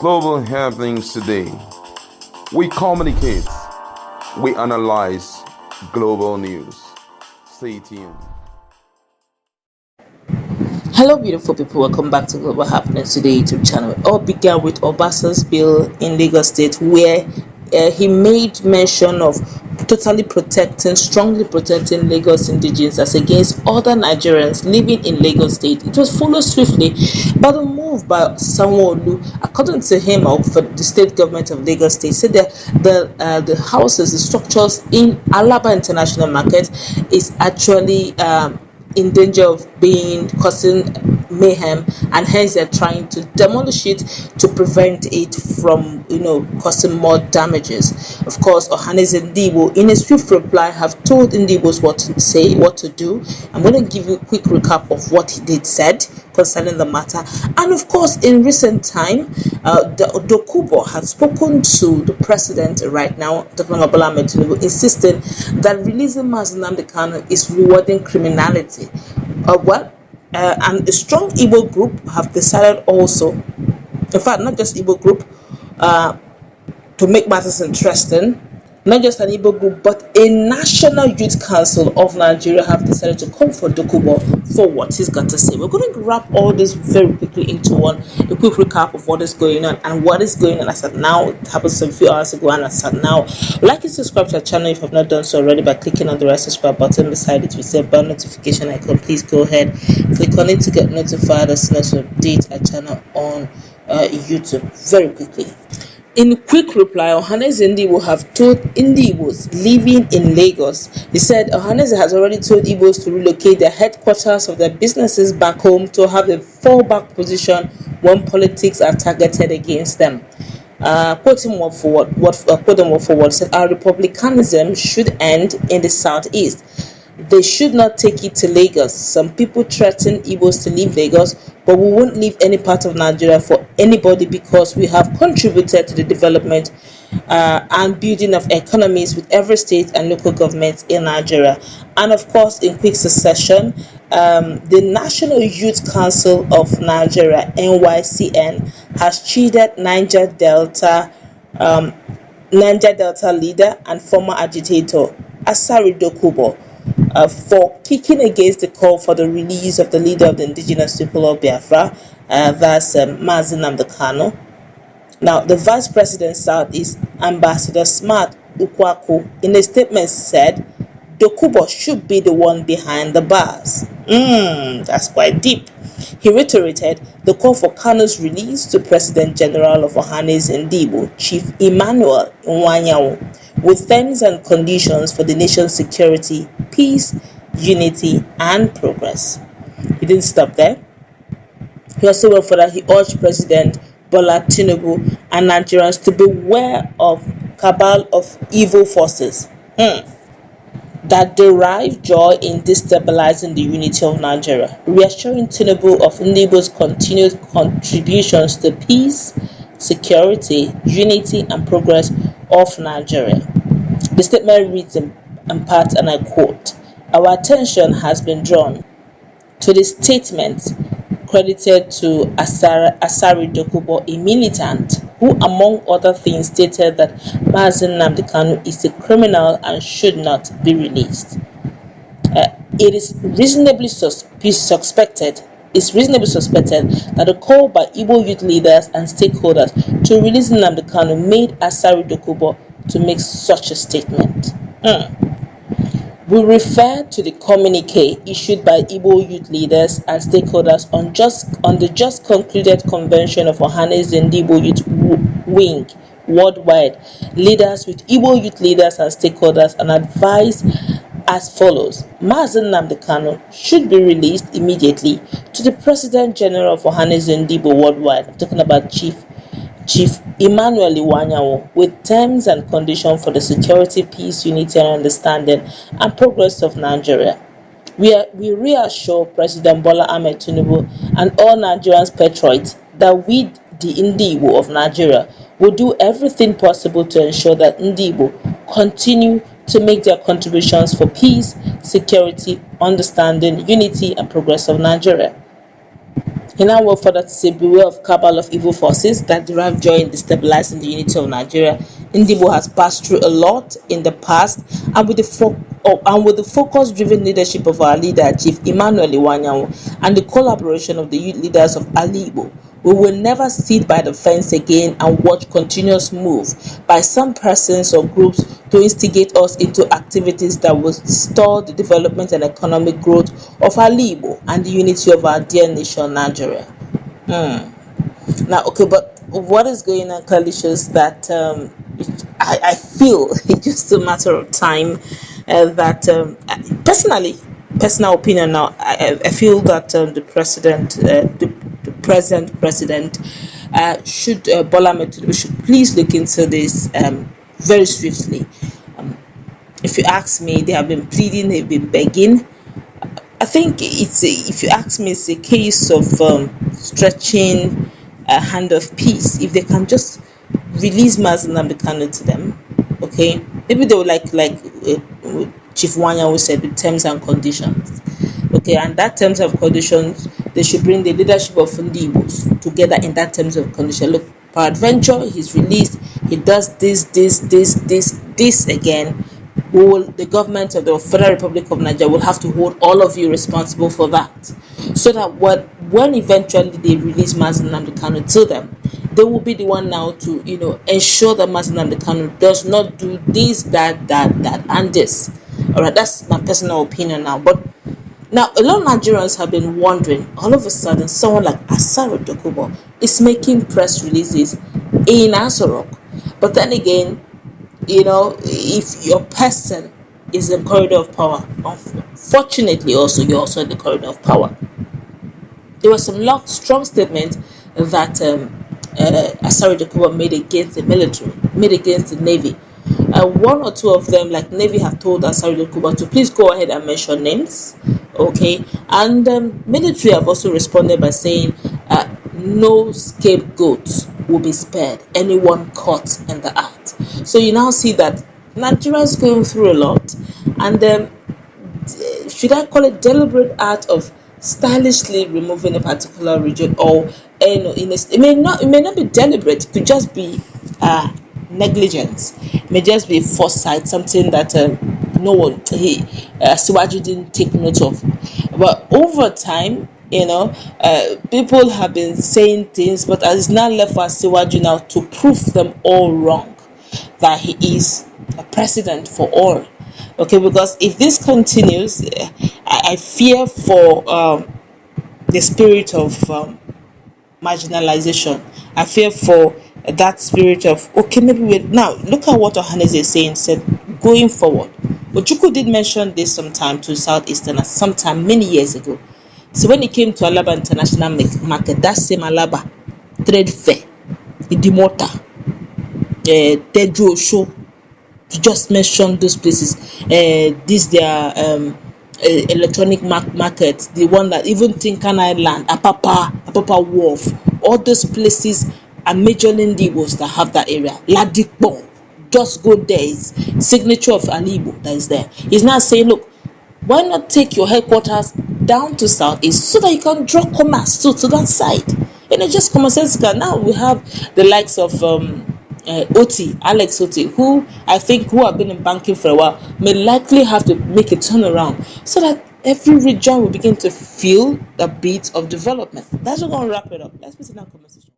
Global happenings today. We communicate, we analyze global news. Stay tuned. Hello, beautiful people. Welcome back to Global Happenings Today YouTube channel. It all began with Obasan's bill in Lagos State, where he made mention of strongly protecting Lagos indigenes as against other Nigerians living in Lagos State. It was followed swiftly by the move by Sanwo-Olu. According to him, of the state government of Lagos State, said that the houses, the structures in Alaba International Market is actually in danger of being causing mayhem, and hence they're trying to demolish it to prevent it from causing more damages. Of course, Ohanes Ndibo, in a swift reply, have told Ndibos what to say, what to do. I'm going to give you a quick recap of what he did said concerning the matter. And of course, in recent time, Dokubo had spoken to the president right now, Dr. Tinubu, insisting that releasing Mazi Nnamdi Kanu is rewarding criminality. And a strong Igbo group have decided also, in fact, not just Igbo group, to make matters interesting, not just an Igbo group, but a National Youth Council of Nigeria have decided to come for Dokubo for what he's got to say. We're going to wrap all this very quickly into a quick recap of what is going on and what is going on as at now. It happened some few hours ago, and as at now, like and subscribe to our channel if you have not done so already by clicking on the red subscribe button beside it with the bell notification icon. Please go ahead, click on it to get notified as soon as we update our channel on YouTube very quickly. In a quick reply, Ohanes Ndibo have told Igbos living in Lagos. He said Ohanes has already told Igbos to relocate their headquarters of their businesses back home to have a fallback position when politics are targeted against them. Quote him word for word, said our republicanism should end in the southeast. They should not take it to Lagos. Some people threaten Igbos to leave Lagos, but we won't leave any part of Nigeria for anybody because we have contributed to the development and building of economies with every state and local government in Nigeria. And of course, in quick succession, the National Youth Council of Nigeria, NYCN, has cheated Niger Delta leader and former agitator Asari Dokubo for kicking against the call for the release of the leader of the indigenous people of Biafra, that's Mazi Nnamdi Kanu. Now, the Vice President Southeast Ambassador Smart Ukwaku, in a statement, said Dokubo should be the one behind the bars. That's quite deep. He reiterated the call for Kanu's release to President General of Ohanes Ndibo, Chief Emmanuel Nwanyawu, with terms and conditions for the nation's security, peace, unity, and progress. He didn't stop there. He also went further. He urged President Bola Tinubu and Nigerians to beware of cabal of evil forces that derive joy in destabilizing the unity of Nigeria, reassuring Tinubu of Ndibo's continued contributions to peace, security, unity, and progress of Nigeria. The statement reads in part, and I quote, our attention has been drawn to the statement credited to Asari Dokubo, a militant who, among other things, stated that Mazi Nnamdi Kanu is a criminal and should not be released. It is reasonably suspected that a call by Igbo youth leaders and stakeholders to release Nnamdi Kanu made Asari Dokubo to make such a statement. We refer to the communique issued by Igbo youth leaders and stakeholders on the just concluded convention of Ohanes Ndibo Youth Wing worldwide, leaders with Igbo youth leaders and stakeholders, and advise as follows. Mazi Nnamdi Kanu should be released immediately to the President General of Ohanes Ndibo worldwide. I'm talking about Chief Emmanuel Iwanyawo, with terms and conditions for the security, peace, unity, and understanding and progress of Nigeria. We reassure President Bola Ahmed Tinubu and all Nigerians patriots that we, the Igbo of Nigeria, will do everything possible to ensure that Igbo continue to make their contributions for peace, security, understanding, unity, and progress of Nigeria. He now went further to say, beware of cabal of evil forces that derive joy in destabilizing the unity of Nigeria. Ndibo has passed through a lot in the past, and with the focus-driven leadership of our leader, Chief Emmanuel Iwanyanwu, and the collaboration of the youth leaders of Ali Igbo, we will never sit by the fence again and watch continuous move by some persons or groups to instigate us into activities that will stall the development and economic growth of Ali Igbo and the unity of our dear nation, Nigeria. Now, okay, but what is going on clearly shows that I feel it's just a matter of time that personal opinion now, I feel that the present president should Bola Ahmed Tinubu should please look into this very swiftly. If you ask me, they have been pleading, they've been begging. I think if you ask me, it's a case of stretching a hand of peace. If they can just release Mazi Nnamdi Kanu to them, okay, maybe they would Chief Wanyanwu said, with terms and conditions. Okay, and that terms and conditions, they should bring the leadership of Igbos together in that terms of condition. Look, peradventure, he's released, he does this again. The government of the Federal Republic of Nigeria will have to hold all of you responsible for that, so that when eventually they release Mazi Nnamdi Kanu to them, they will be the one now to ensure that Mazi Nnamdi Kanu does not do this, that, and this. All right, that's my personal opinion now. But now a lot of Nigerians have been wondering. All of a sudden, someone like Asaro Dokubo is making press releases in Asorok, but then again, if your person is in the corridor of power, unfortunately also you're also in the corridor of power. There were some strong statements that Asari Jacoba made against the military, made against the Navy. One or two of them, like Navy, have told Asari Jacoba to please go ahead and mention names, okay? And military have also responded by saying no scapegoats will be spared, anyone caught in the act. So you now see that Nigeria is going through a lot, and should I call it deliberate act of stylishly removing a particular region, or it may not be deliberate, it could just be negligence, it may just be foresight, something that no one Siwaji didn't take note of. But over time, people have been saying things, but it's now left for Siwaji now to prove them all wrong, that he is a president for all. Okay, because if this continues, I fear for the spirit of marginalization. I fear for that spirit of, okay, maybe now look at what Ohaneze is saying, said going forward. Ojukwu did mention this sometime to Southeasterners, sometime many years ago. So when it came to Alaba International Market, that same Alaba trade fair, Idimota, Tejo Show, to just mention those places. This their electronic market, the one that even Tinkan Island, Apapa Wharf, all those places are majorly Igbos that have that area. Ladikbo, just go there. It's signature of an Igbo that is there. He's now saying, look, why not take your headquarters down to Southeast so that you can draw commerce to that side? Just commonsensical. Now we have the likes of Alex Oti, who have been in banking for a while, may likely have to make a turnaround so that every region will begin to feel the beat of development. That's what we're going to wrap it up. Let's put in our conversation.